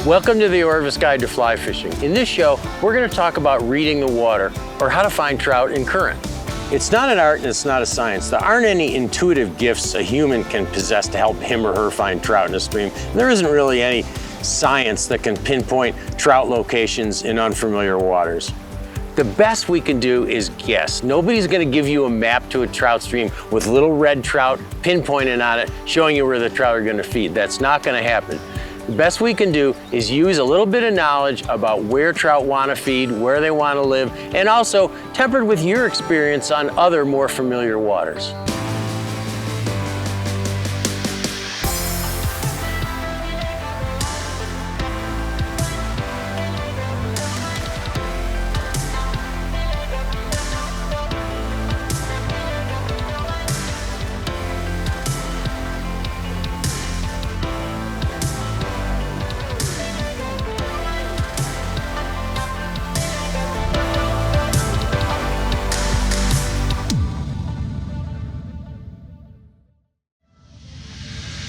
Welcome to the Orvis Guide to Fly Fishing. In this show, we're going to talk about reading the water, or how to find trout in current. It's not an art and it's not a science. There aren't any intuitive gifts a human can possess to help him or her find trout in a stream. There isn't really any science that can pinpoint trout locations in unfamiliar waters. The best we can do is guess. Nobody's going to give you a map to a trout stream with little red trout pinpointed on it, showing you where the trout are going to feed. That's not going to happen. The best we can do is use a little bit of knowledge about where trout want to feed, where they want to live, and also tempered with your experience on other more familiar waters.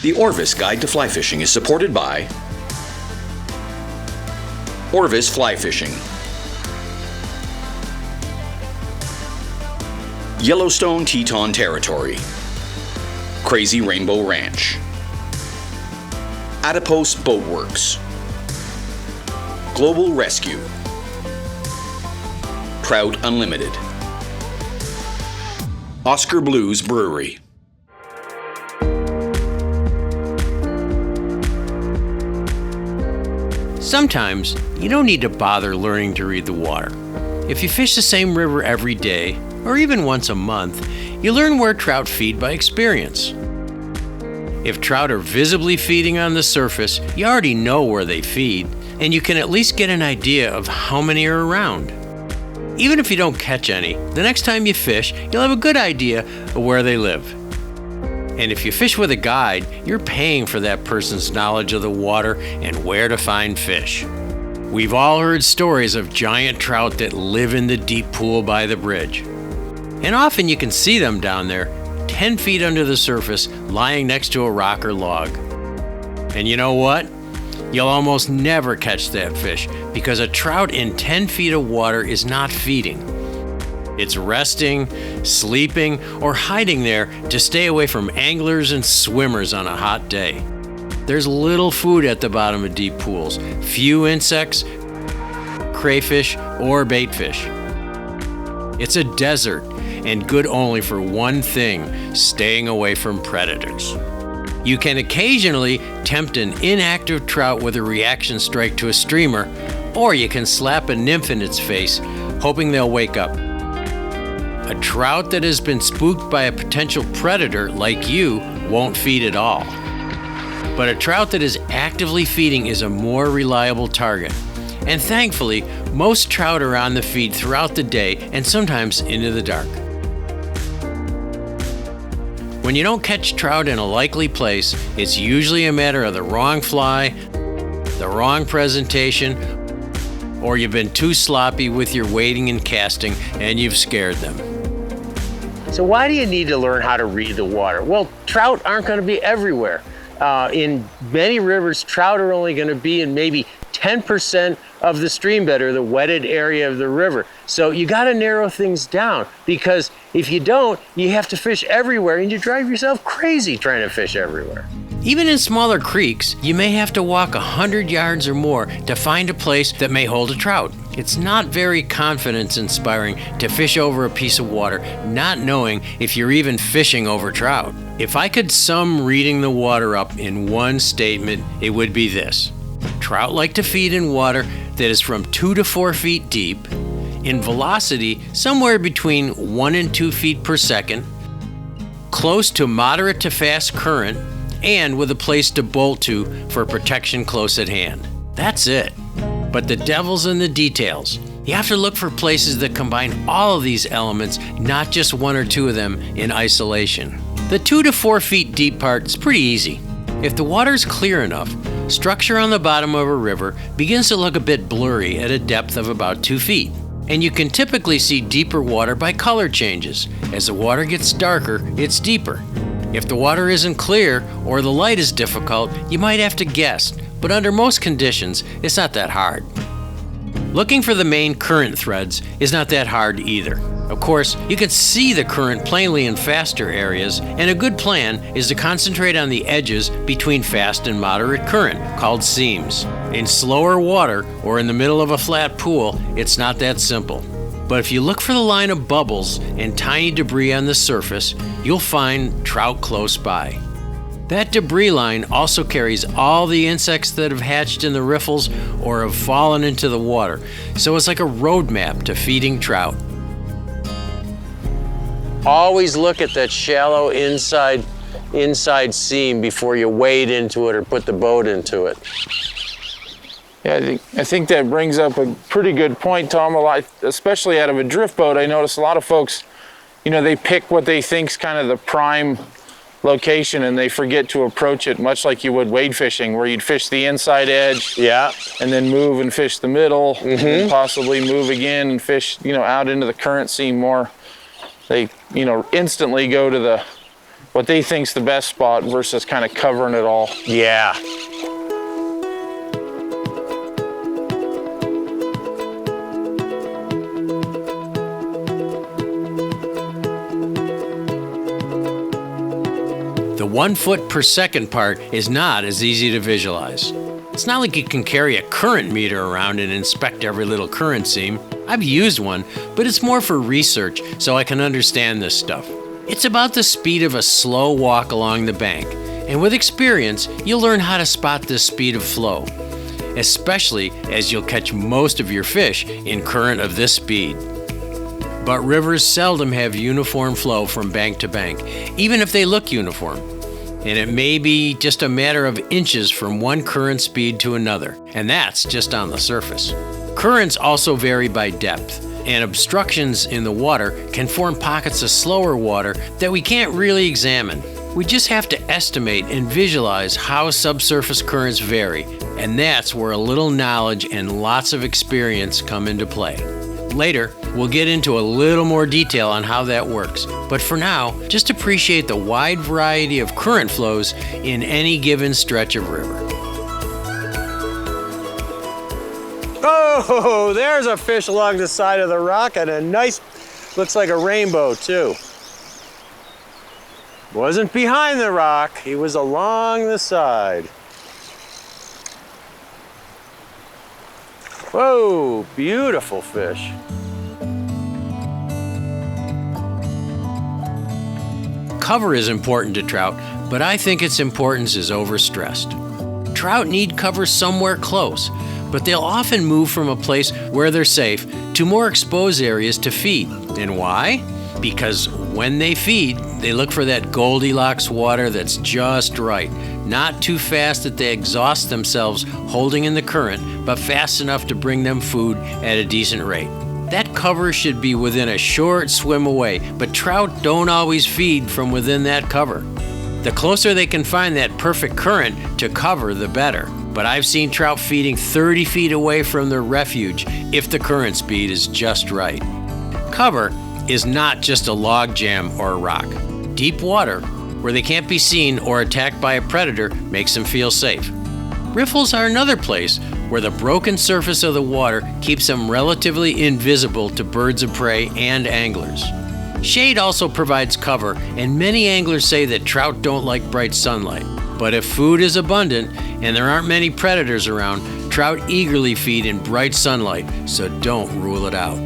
The Orvis Guide to Fly Fishing is supported by Orvis Fly Fishing, Yellowstone Teton Territory, Crazy Rainbow Ranch, Adipose Boat Works, Global Rescue, Trout Unlimited, Oscar Blues Brewery. Sometimes you don't need to bother learning to read the water. If you fish the same river every day, or even once a month, you learn where trout feed by experience. If trout are visibly feeding on the surface, you already know where they feed, and you can at least get an idea of how many are around. Even if you don't catch any, the next time you fish, you'll have a good idea of where they live. And if you fish with a guide, you're paying for that person's knowledge of the water and where to find fish. We've all heard stories of giant trout that live in the deep pool by the bridge. And often you can see them down there, 10 feet under the surface, lying next to a rock or log. And you know what? You'll almost never catch that fish because a trout in 10 feet of water is not feeding. It's resting, sleeping, or hiding there to stay away from anglers and swimmers on a hot day. There's little food at the bottom of deep pools, few insects, crayfish, or baitfish. It's a desert and good only for one thing, staying away from predators. You can occasionally tempt an inactive trout with a reaction strike to a streamer, or you can slap a nymph in its face, hoping they'll wake up. A trout that has been spooked by a potential predator like you won't feed at all. But a trout that is actively feeding is a more reliable target. And thankfully, most trout are on the feed throughout the day and sometimes into the dark. When you don't catch trout in a likely place, it's usually a matter of the wrong fly, the wrong presentation, or you've been too sloppy with your wading and casting and you've scared them. So why do you need to learn how to read the water? Well, trout aren't going to be everywhere. In many rivers, trout are only going to be in maybe 10% of the stream bed or the wetted area of the river. So you got to narrow things down, because if you don't, you have to fish everywhere and you drive yourself crazy trying to fish everywhere. Even in smaller creeks, you may have to walk 100 yards or more to find a place that may hold a trout. It's not very confidence-inspiring to fish over a piece of water, not knowing if you're even fishing over trout. If I could sum reading the water up in one statement, it would be this. Trout like to feed in water that is from 2 to 4 feet deep, in velocity somewhere between 1 and 2 feet per second, close to moderate to fast current, and with a place to bolt to for protection close at hand. That's it. But the devil's in the details. You have to look for places that combine all of these elements, not just 1 or 2 of them in isolation. The 2 to 4 feet deep part is pretty easy. If the water's clear enough, structure on the bottom of a river begins to look a bit blurry at a depth of about 2 feet. And you can typically see deeper water by color changes. As the water gets darker, it's deeper. If the water isn't clear or the light is difficult, you might have to guess, but under most conditions, it's not that hard. Looking for the main current threads is not that hard either. Of course, you can see the current plainly in faster areas, and a good plan is to concentrate on the edges between fast and moderate current, called seams. In slower water or in the middle of a flat pool, it's not that simple. But if you look for the line of bubbles and tiny debris on the surface, you'll find trout close by. That debris line also carries all the insects that have hatched in the riffles or have fallen into the water, so it's like a road map to feeding trout. Always look at that shallow inside seam before you wade into it or put the boat into it. Yeah, I think that brings up a pretty good point, Tom. Especially out of a drift boat, I notice a lot of folks, they pick what they think's kind of the prime location and they forget to approach it much like you would wade fishing, where you'd fish the inside edge, and then move and fish the middle, and then possibly move again and fish, out into the current seam more. They, instantly go to what they think's the best spot versus kind of covering it all. Yeah. The 1 foot per second part is not as easy to visualize. It's not like you can carry a current meter around and inspect every little current seam. I've used one, but it's more for research so I can understand this stuff. It's about the speed of a slow walk along the bank, and with experience, you'll learn how to spot this speed of flow, especially as you'll catch most of your fish in current of this speed. But rivers seldom have uniform flow from bank to bank, even if they look uniform. And it may be just a matter of inches from one current speed to another, and that's just on the surface. Currents also vary by depth, and obstructions in the water can form pockets of slower water that we can't really examine. We just have to estimate and visualize how subsurface currents vary, and that's where a little knowledge and lots of experience come into play. Later, we'll get into a little more detail on how that works, but for now, just appreciate the wide variety of current flows in any given stretch of river. Oh, there's a fish along the side of the rock, and a nice, looks like a rainbow too. Wasn't behind the rock, he was along the side. Whoa, beautiful fish. Cover is important to trout, but I think its importance is overstressed. Trout need cover somewhere close, but they'll often move from a place where they're safe to more exposed areas to feed. And why? Because when they feed, they look for that Goldilocks water that's just right. Not too fast that they exhaust themselves holding in the current, but fast enough to bring them food at a decent rate. That cover should be within a short swim away, but trout don't always feed from within that cover. The closer they can find that perfect current to cover, the better. But I've seen trout feeding 30 feet away from their refuge if the current speed is just right. Cover is not just a log jam or a rock. Deep water, where they can't be seen or attacked by a predator, makes them feel safe. Riffles are another place where the broken surface of the water keeps them relatively invisible to birds of prey and anglers. Shade also provides cover, and many anglers say that trout don't like bright sunlight. But if food is abundant and there aren't many predators around, trout eagerly feed in bright sunlight, so don't rule it out.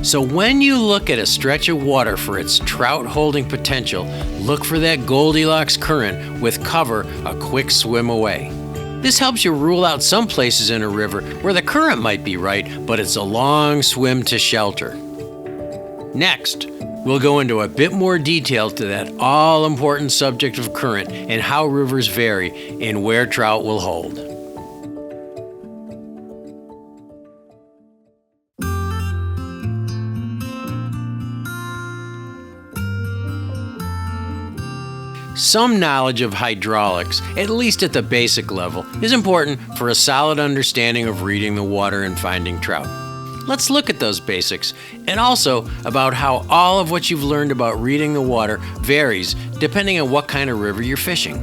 So when you look at a stretch of water for its trout holding potential, look for that Goldilocks current with cover a quick swim away. This helps you rule out some places in a river where the current might be right, but it's a long swim to shelter. Next, we'll go into a bit more detail to that all-important subject of current and how rivers vary and where trout will hold. Some knowledge of hydraulics, at least at the basic level, is important for a solid understanding of reading the water and finding trout. Let's look at those basics, and also about how all of what you've learned about reading the water varies depending on what kind of river you're fishing.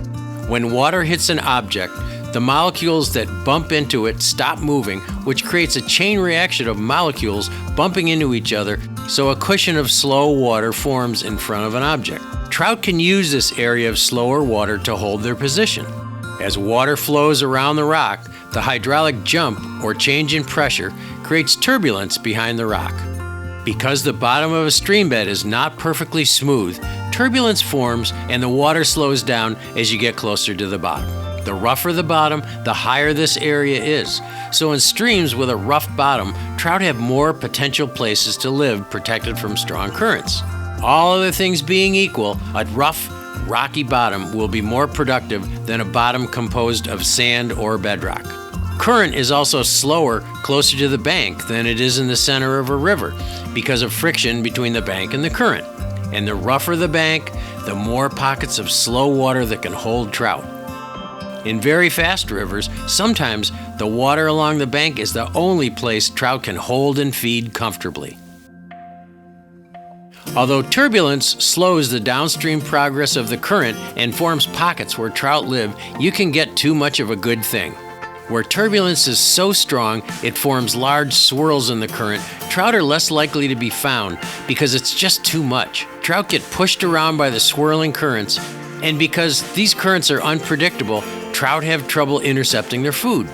When water hits an object, the molecules that bump into it stop moving, which creates a chain reaction of molecules bumping into each other, so a cushion of slow water forms in front of an object. Trout can use this area of slower water to hold their position. As water flows around the rock, the hydraulic jump or change in pressure creates turbulence behind the rock. Because the bottom of a stream bed is not perfectly smooth, turbulence forms and the water slows down as you get closer to the bottom. The rougher the bottom, the higher this area is. So in streams with a rough bottom, trout have more potential places to live protected from strong currents. All other things being equal, a rough, rocky bottom will be more productive than a bottom composed of sand or bedrock. Current is also slower closer to the bank than it is in the center of a river because of friction between the bank and the current. And the rougher the bank, the more pockets of slow water that can hold trout. In very fast rivers, sometimes the water along the bank is the only place trout can hold and feed comfortably. Although turbulence slows the downstream progress of the current and forms pockets where trout live, you can get too much of a good thing. Where turbulence is so strong it forms large swirls in the current, trout are less likely to be found because it's just too much. Trout get pushed around by the swirling currents, and because these currents are unpredictable, trout have trouble intercepting their food.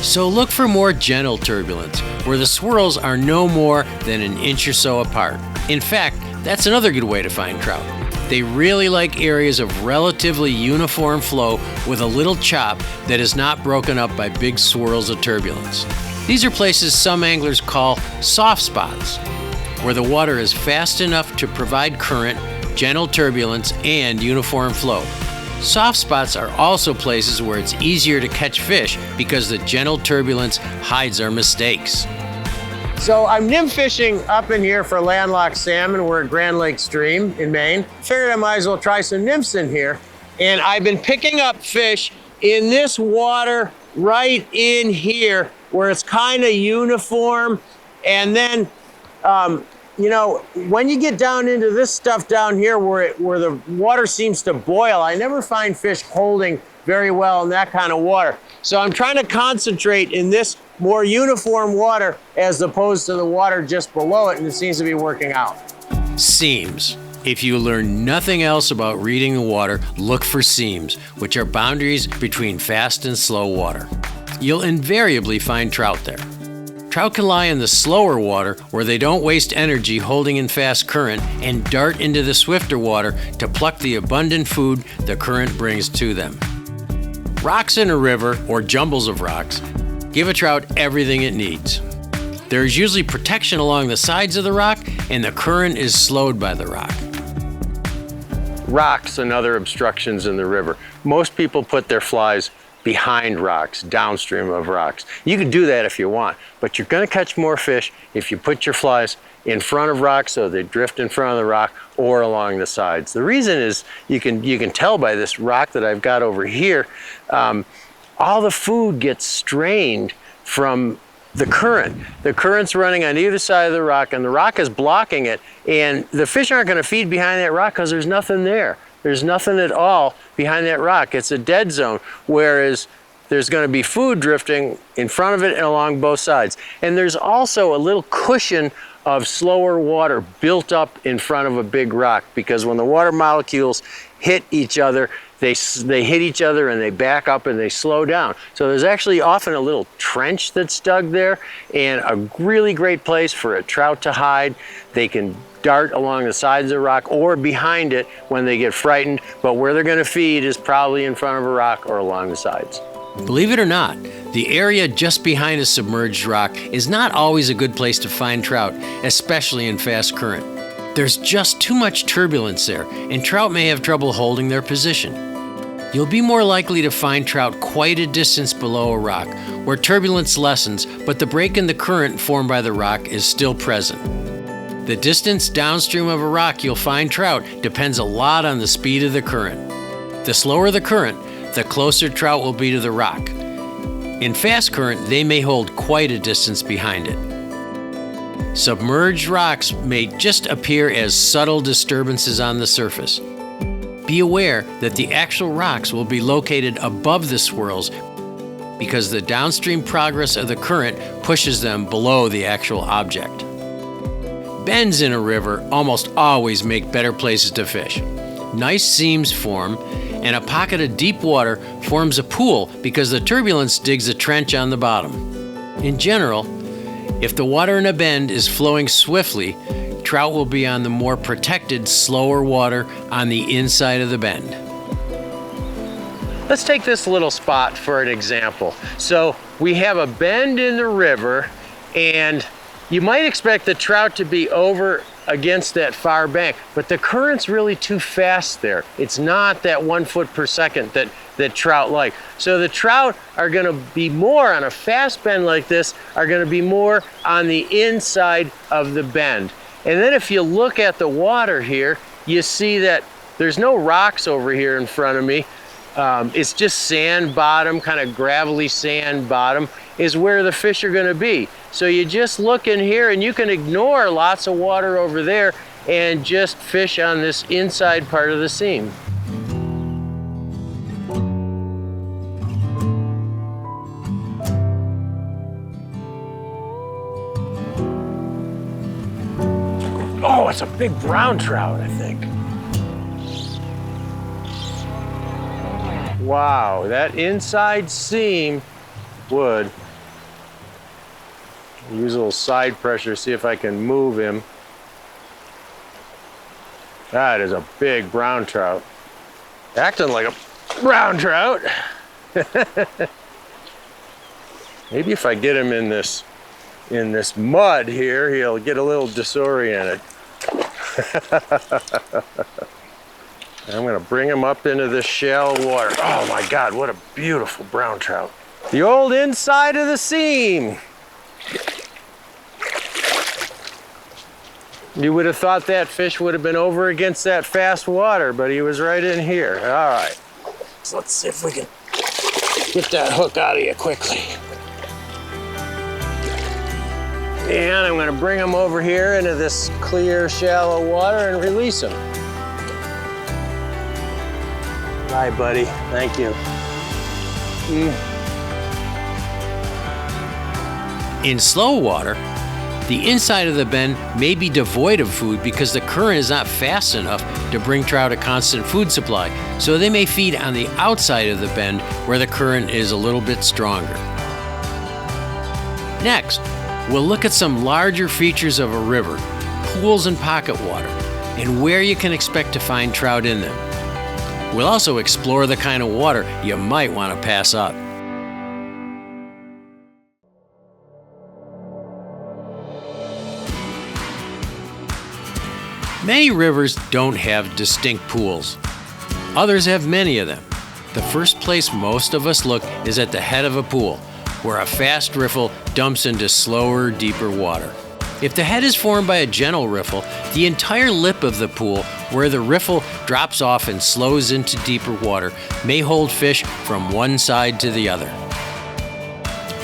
So look for more gentle turbulence, where the swirls are no more than an inch or so apart. In fact, that's another good way to find trout. They really like areas of relatively uniform flow with a little chop that is not broken up by big swirls of turbulence. These are places some anglers call soft spots, where the water is fast enough to provide current, gentle turbulence, and uniform flow. Soft spots are also places where it's easier to catch fish because the gentle turbulence hides our mistakes. So I'm nymph fishing up in here for landlocked salmon. We're at Grand Lake Stream in Maine. Figured I might as well try some nymphs in here. And I've been picking up fish in this water right in here where it's kind of uniform. And then, you know, when you get down into this stuff down here where the water seems to boil, I never find fish holding very well in that kind of water. So I'm trying to concentrate in this more uniform water as opposed to the water just below it, and it seems to be working out. Seams. If you learn nothing else about reading the water, look for seams, which are boundaries between fast and slow water. You'll invariably find trout there. Trout can lie in the slower water where they don't waste energy holding in fast current and dart into the swifter water to pluck the abundant food the current brings to them. Rocks in a river, or jumbles of rocks, give a trout everything it needs. There is usually protection along the sides of the rock, and the current is slowed by the rock. Rocks and other obstructions in the river. Most people put their flies behind rocks, downstream of rocks. You can do that if you want, but you're going to catch more fish if you put your flies in front of rocks so they drift in front of the rock or along the sides. The reason is you can tell by this rock that I've got over here, all the food gets strained from the current. The current's running on either side of the rock and the rock is blocking it, and the fish aren't going to feed behind that rock because there's nothing there. There's nothing at all behind that rock. It's a dead zone, whereas there's going to be food drifting in front of it and along both sides. And there's also a little cushion of slower water built up in front of a big rock, because when the water molecules hit each other, they hit each other and they back up and they slow down. So there's actually often a little trench that's dug there, and a really great place for a trout to hide. They can dart along the sides of the rock or behind it when they get frightened, but where they're going to feed is probably in front of a rock or along the sides. Believe it or not, the area just behind a submerged rock is not always a good place to find trout, especially in fast current. There's just too much turbulence there, and trout may have trouble holding their position. You'll be more likely to find trout quite a distance below a rock, where turbulence lessens, but the break in the current formed by the rock is still present. The distance downstream of a rock you'll find trout depends a lot on the speed of the current. The slower the current, the closer trout will be to the rock. In fast current, they may hold quite a distance behind it. Submerged rocks may just appear as subtle disturbances on the surface. Be aware that the actual rocks will be located above the swirls because the downstream progress of the current pushes them below the actual object. Bends in a river almost always make better places to fish. Nice seams form, and a pocket of deep water forms a pool because the turbulence digs a trench on the bottom. In general, if the water in a bend is flowing swiftly, trout will be on the more protected, slower water on the inside of the bend. Let's take this little spot for an example. So we have a bend in the river, and you might expect the trout to be over against that far bank, but the current's really too fast there. It's not that 1 foot per second that trout like. So the trout are gonna be more on a fast bend like this, are gonna be more on the inside of the bend. And then if you look at the water here, you see that there's no rocks over here in front of me. It's just sand bottom, kind of gravelly sand bottom is where the fish are gonna be. So you just look in here and you can ignore lots of water over there and just fish on this inside part of the seam. Oh, it's a big brown trout, I think. Wow, that inside seam would. Use a little side pressure, see if I can move him. That is a big brown trout. Acting like a brown trout. Maybe if I get him in this mud here, he'll get a little disoriented. I'm gonna bring him up into this shallow water. Oh my God, what a beautiful brown trout. The old inside of the seam. You would have thought that fish would have been over against that fast water, but he was right in here. All right, so let's see if we can get that hook out of you quickly. And I'm gonna bring him over here into this clear, shallow water and release him. Bye, buddy. Thank you. In slow water, the inside of the bend may be devoid of food because the current is not fast enough to bring trout a constant food supply, so they may feed on the outside of the bend where the current is a little bit stronger. Next, we'll look at some larger features of a river, pools and pocket water, and where you can expect to find trout in them. We'll also explore the kind of water you might want to pass up. Many rivers don't have distinct pools. Others have many of them. The first place most of us look is at the head of a pool, where a fast riffle dumps into slower, deeper water. If the head is formed by a gentle riffle, the entire lip of the pool, where the riffle drops off and slows into deeper water, may hold fish from one side to the other.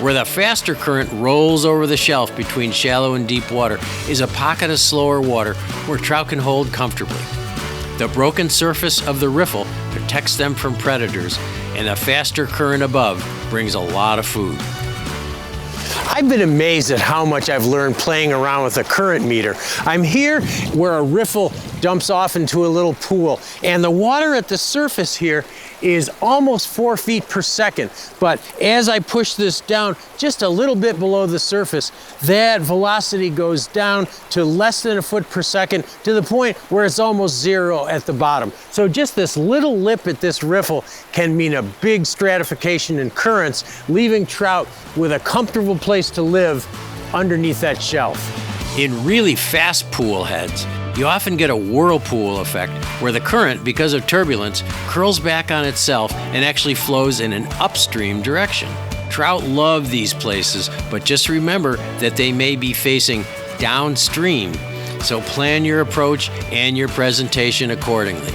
Where the faster current rolls over the shelf between shallow and deep water is a pocket of slower water where trout can hold comfortably. The broken surface of the riffle protects them from predators, and the faster current above brings a lot of food. I've been amazed at how much I've learned playing around with a current meter. I'm here where a riffle dumps off into a little pool, and the water at the surface here is almost 4 feet per second. But as I push this down just a little bit below the surface, that velocity goes down to less than a foot per second, to the point where it's almost zero at the bottom. So just this little lip at this riffle can mean a big stratification in currents, leaving trout with a comfortable place to live underneath that shelf. In really fast pool heads, you often get a whirlpool effect where the current, because of turbulence, curls back on itself and actually flows in an upstream direction. Trout love these places, but just remember that they may be facing downstream, so plan your approach and your presentation accordingly.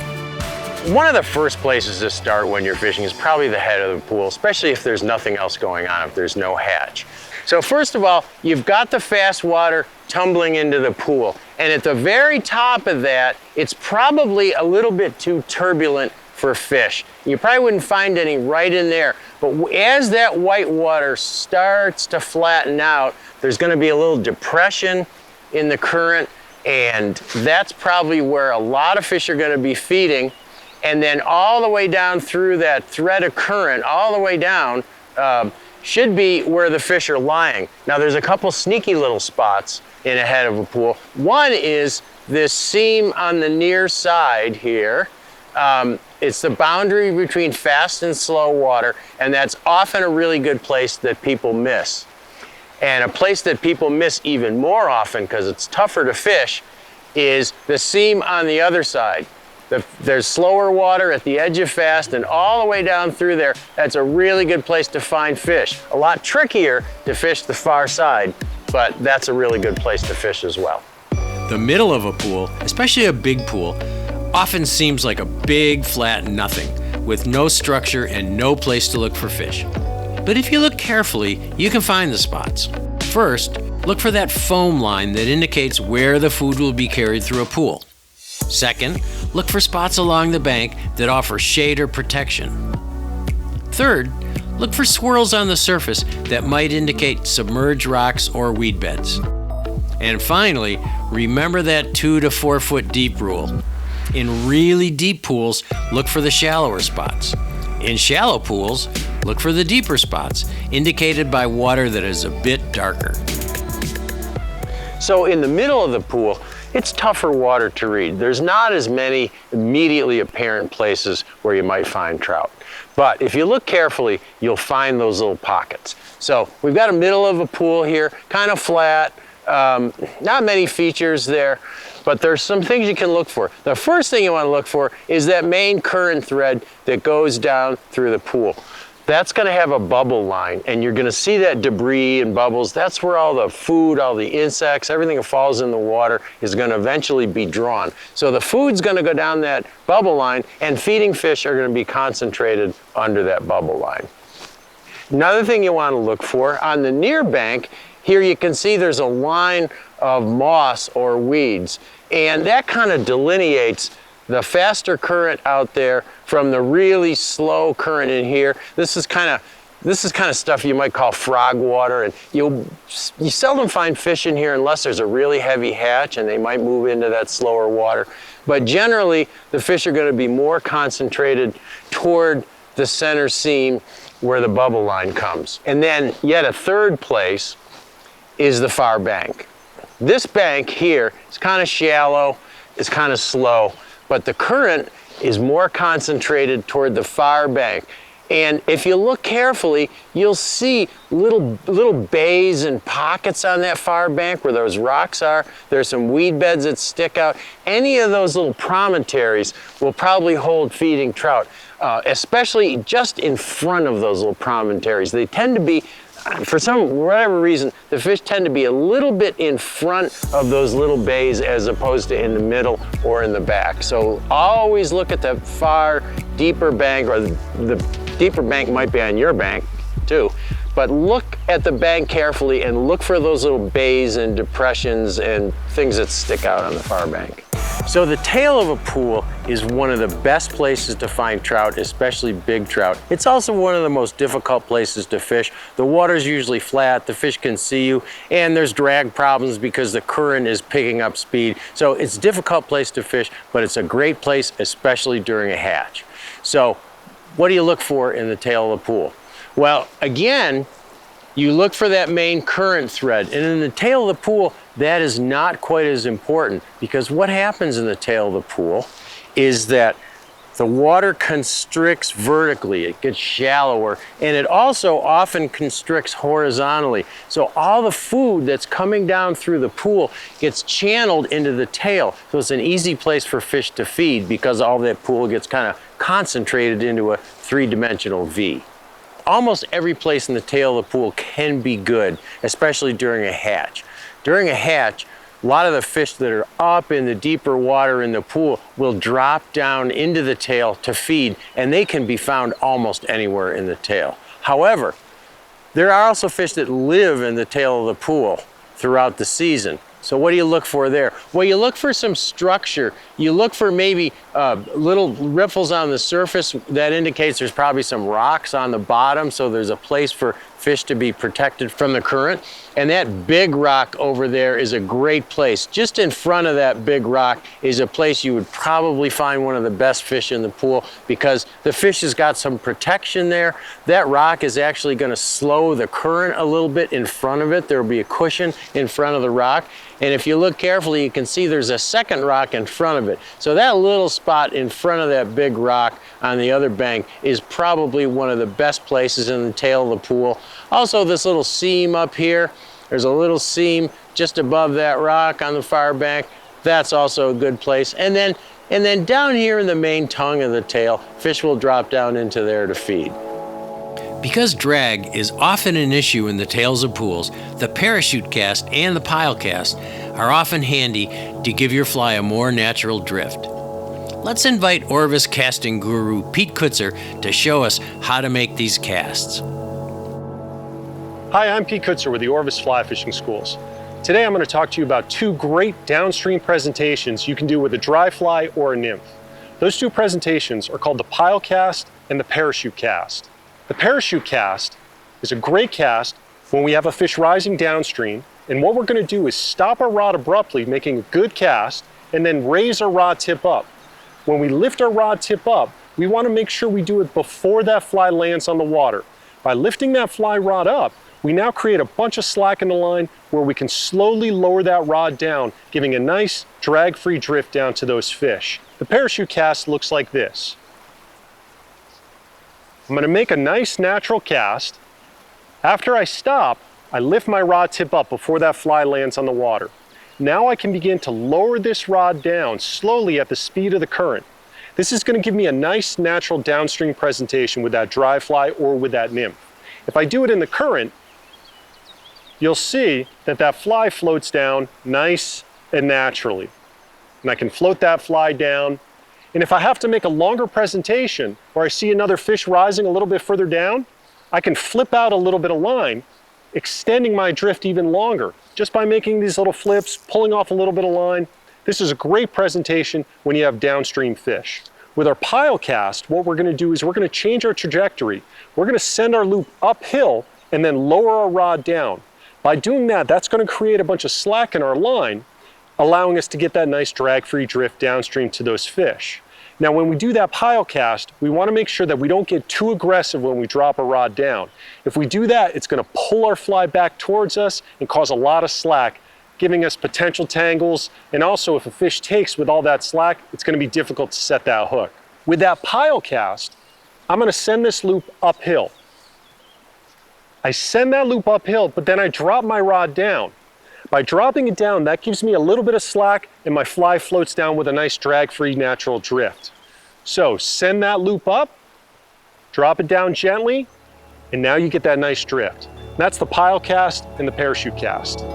One of the first places to start when you're fishing is probably the head of the pool, especially if there's nothing else going on, if there's no hatch. So first of all, you've got the fast water tumbling into the pool. And at the very top of that, it's probably a little bit too turbulent for fish. You probably wouldn't find any right in there. But as that white water starts to flatten out, there's going to be a little depression in the current, and that's probably where a lot of fish are going to be feeding. And then all the way down through that thread of current, all the way down, should be where the fish are lying. Now there's a couple sneaky little spots in a head of a pool. One is this seam on the near side here. It's the boundary between fast and slow water, and that's often a really good place that people miss. And a place that people miss even more often, because it's tougher to fish, is the seam on the other side. There's slower water at the edge of fast, and all the way down through there, that's a really good place to find fish. A lot trickier to fish the far side, but that's a really good place to fish as well. The middle of a pool, especially a big pool, often seems like a big flat nothing with no structure and no place to look for fish. But if you look carefully, you can find the spots. First, look for that foam line that indicates where the food will be carried through a pool. Second, look for spots along the bank that offer shade or protection. Third, look for swirls on the surface that might indicate submerged rocks or weed beds. And finally, remember that 2 to 4 foot deep rule. In really deep pools, look for the shallower spots. In shallow pools, look for the deeper spots, indicated by water that is a bit darker. So in the middle of the pool, it's tougher water to read. There's not as many immediately apparent places where you might find trout. But if you look carefully, you'll find those little pockets. So we've got a middle of a pool here, kind of flat, not many features there, but there's some things you can look for. The first thing you want to look for is that main current thread that goes down through the pool. That's going to have a bubble line, and you're going to see that debris and bubbles. That's where all the food, all the insects, everything that falls in the water is going to eventually be drawn. So the food's going to go down that bubble line, and feeding fish are going to be concentrated under that bubble line. Another thing you want to look for, on the near bank, here you can see there's a line of moss or weeds, and that kind of delineates the faster current out there from the really slow current in here. This is kind of stuff you might call frog water, and you seldom find fish in here unless there's a really heavy hatch and they might move into that slower water. But generally, the fish are going to be more concentrated toward the center seam where the bubble line comes. And then yet a third place is the far bank. This bank here is kind of shallow, it's kind of slow, but the current is more concentrated toward the far bank. And if you look carefully, you'll see little bays and pockets on that far bank where those rocks are. There's some weed beds that stick out. Any of those little promontories will probably hold feeding trout, especially just in front of those little promontories. They tend to be, for whatever reason, the fish tend to be a little bit in front of those little bays as opposed to in the middle or in the back. So always look at the far deeper bank, or the deeper bank might be on your bank too, but look at the bank carefully and look for those little bays and depressions and things that stick out on the far bank. So the tail of a pool is one of the best places to find trout, especially big trout. It's also one of the most difficult places to fish. The water's usually flat, the fish can see you, and there's drag problems because the current is picking up speed. So it's a difficult place to fish, but it's a great place, especially during a hatch. So what do you look for in the tail of the pool? Well, again, you look for that main current thread, and in the tail of the pool, that is not quite as important, because what happens in the tail of the pool is that the water constricts vertically, it gets shallower, and it also often constricts horizontally. So all the food that's coming down through the pool gets channeled into the tail. So it's an easy place for fish to feed because all that pool gets kind of concentrated into a three-dimensional V. Almost every place in the tail of the pool can be good, especially during a hatch. During a hatch, a lot of the fish that are up in the deeper water in the pool will drop down into the tail to feed, and they can be found almost anywhere in the tail. However, there are also fish that live in the tail of the pool throughout the season. So what do you look for there? Well, you look for some structure. You look for maybe little riffles on the surface. That indicates there's probably some rocks on the bottom, so there's a place for fish to be protected from the current. And that big rock over there is a great place. Just in front of that big rock is a place you would probably find one of the best fish in the pool, because the fish has got some protection there. That rock is actually going to slow the current a little bit in front of it. There will be a cushion in front of the rock. And if you look carefully, you can see there's a second rock in front of it. So that little spot in front of that big rock on the other bank is probably one of the best places in the tail of the pool. Also, this little seam up here, there's a little seam just above that rock on the far bank. That's also a good place. And then down here in the main tongue of the tail, fish will drop down into there to feed. Because drag is often an issue in the tails of pools, the parachute cast and the pile cast are often handy to give your fly a more natural drift. Let's invite Orvis casting guru Pete Kutzer to show us how to make these casts. Hi, I'm Pete Kutzer with the Orvis Fly Fishing Schools. Today I'm going to talk to you about two great downstream presentations you can do with a dry fly or a nymph. Those two presentations are called the pile cast and the parachute cast. The parachute cast is a great cast when we have a fish rising downstream, and what we're going to do is stop our rod abruptly, making a good cast, and then raise our rod tip up. When we lift our rod tip up, we want to make sure we do it before that fly lands on the water. By lifting that fly rod up, we now create a bunch of slack in the line where we can slowly lower that rod down, giving a nice drag-free drift down to those fish. The parachute cast looks like this. I'm going to make a nice natural cast. After I stop, I lift my rod tip up before that fly lands on the water. Now I can begin to lower this rod down slowly at the speed of the current. This is going to give me a nice natural downstream presentation with that dry fly or with that nymph. If I do it in the current, you'll see that that fly floats down nice and naturally. And I can float that fly down. And if I have to make a longer presentation, or I see another fish rising a little bit further down, I can flip out a little bit of line, extending my drift even longer, just by making these little flips, pulling off a little bit of line. This is a great presentation when you have downstream fish. With our pile cast, what we're going to do is we're going to change our trajectory. We're going to send our loop uphill and then lower our rod down. By doing that, that's going to create a bunch of slack in our line, allowing us to get that nice drag-free drift downstream to those fish. Now, when we do that pile cast, we want to make sure that we don't get too aggressive when we drop a rod down. If we do that, it's going to pull our fly back towards us and cause a lot of slack, giving us potential tangles. And also, if a fish takes with all that slack, it's going to be difficult to set that hook. With that pile cast, I'm going to send this loop uphill. I send that loop uphill, but then I drop my rod down. By dropping it down, that gives me a little bit of slack and my fly floats down with a nice drag-free natural drift. So send that loop up, drop it down gently, and now you get that nice drift. And that's the pile cast and the parachute cast.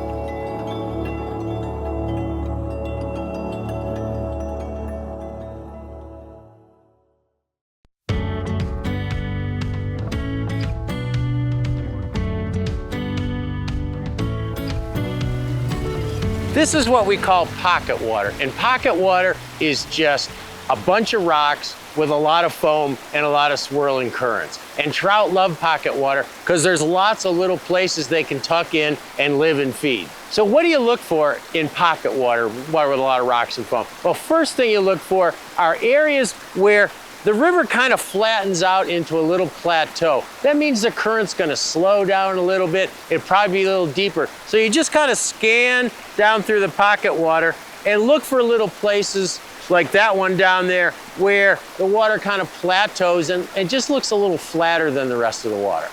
This is what we call pocket water. And pocket water is just a bunch of rocks with a lot of foam and a lot of swirling currents. And trout love pocket water because there's lots of little places they can tuck in and live and feed. So what do you look for in pocket water with a lot of rocks and foam? Well, first thing you look for are areas where the river kind of flattens out into a little plateau. That means the current's going to slow down a little bit. It'll probably be a little deeper. So you just kind of scan down through the pocket water and look for little places like that one down there where the water kind of plateaus and just looks a little flatter than the rest of the water.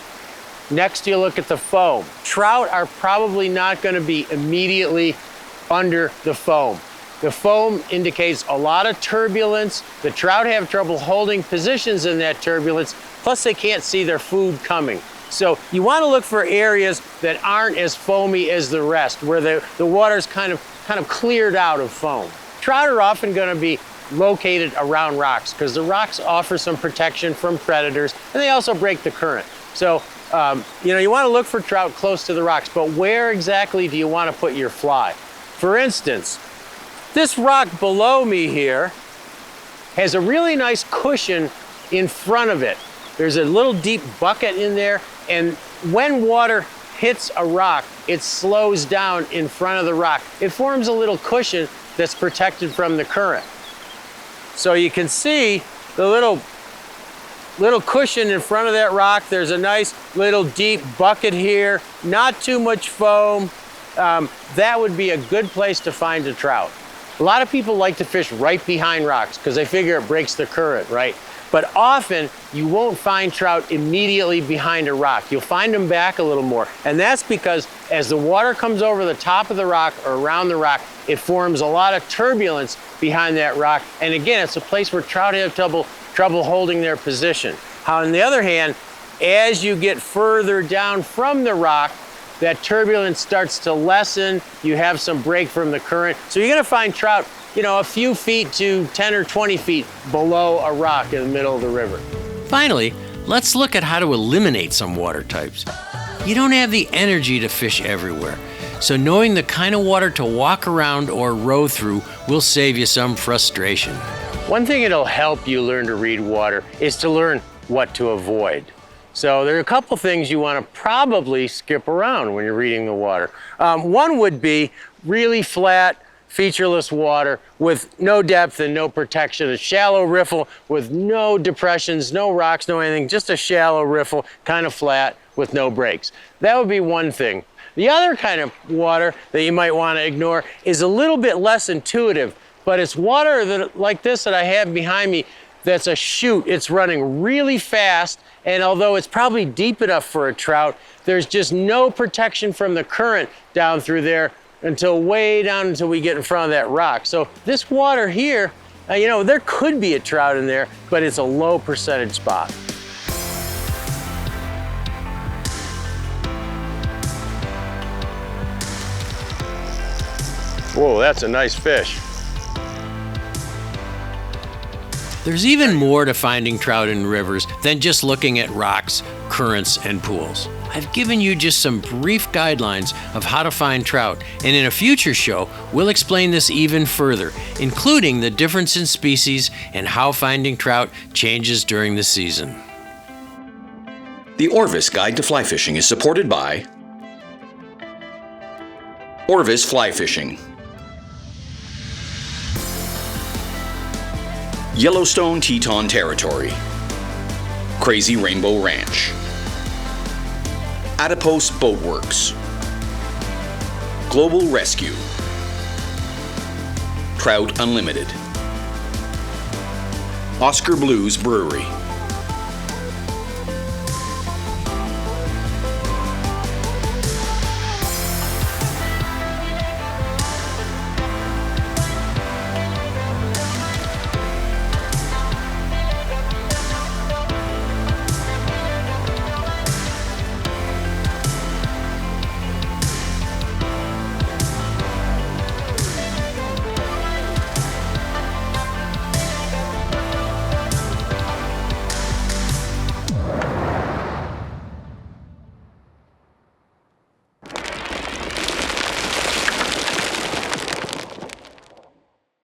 Next, you look at the foam. Trout are probably not going to be immediately under the foam. The foam indicates a lot of turbulence. The trout have trouble holding positions in that turbulence, plus they can't see their food coming. So you want to look for areas that aren't as foamy as the rest, where the water's kind of cleared out of foam. Trout are often going to be located around rocks because the rocks offer some protection from predators, and they also break the current. So you want to look for trout close to the rocks, but where exactly do you want to put your fly? For instance, this rock below me here has a really nice cushion in front of it. There's a little deep bucket in there, and when water hits a rock, it slows down in front of the rock. It forms a little cushion that's protected from the current. So you can see the little cushion in front of that rock. There's a nice little deep bucket here, not too much foam. That would be a good place to find a trout. A lot of people like to fish right behind rocks because they figure it breaks the current, right? But often you won't find trout immediately behind a rock. You'll find them back a little more. And that's because as the water comes over the top of the rock or around the rock, it forms a lot of turbulence behind that rock. And again, it's a place where trout have trouble holding their position. On the other hand, as you get further down from the rock, that turbulence starts to lessen. You have some break from the current. So you're gonna find trout, a few feet to 10 or 20 feet below a rock in the middle of the river. Finally, let's look at how to eliminate some water types. You don't have the energy to fish everywhere, so knowing the kind of water to walk around or row through will save you some frustration. One thing that'll help you learn to read water is to learn what to avoid. So there are a couple things you want to probably skip around when you're reading the water. One would be really flat, featureless water with no depth and no protection. A shallow riffle with no depressions, no rocks, no anything, just a shallow riffle, kind of flat with no breaks. That would be one thing. The other kind of water that you might want to ignore is a little bit less intuitive, but it's water like this that I have behind me that's a chute. It's running really fast, and although it's probably deep enough for a trout, there's just no protection from the current down through there until way down until we get in front of that rock. So this water here, there could be a trout in there, but it's a low percentage spot. Whoa, that's a nice fish. There's even more to finding trout in rivers than just looking at rocks, currents, and pools. I've given you just some brief guidelines of how to find trout, and in a future show, we'll explain this even further, including the difference in species and how finding trout changes during the season. The Orvis Guide to Fly Fishing is supported by Orvis Fly Fishing, Yellowstone Teton Territory, Crazy Rainbow Ranch, Adipose Boatworks, Global Rescue, Trout Unlimited, Oscar Blues Brewery.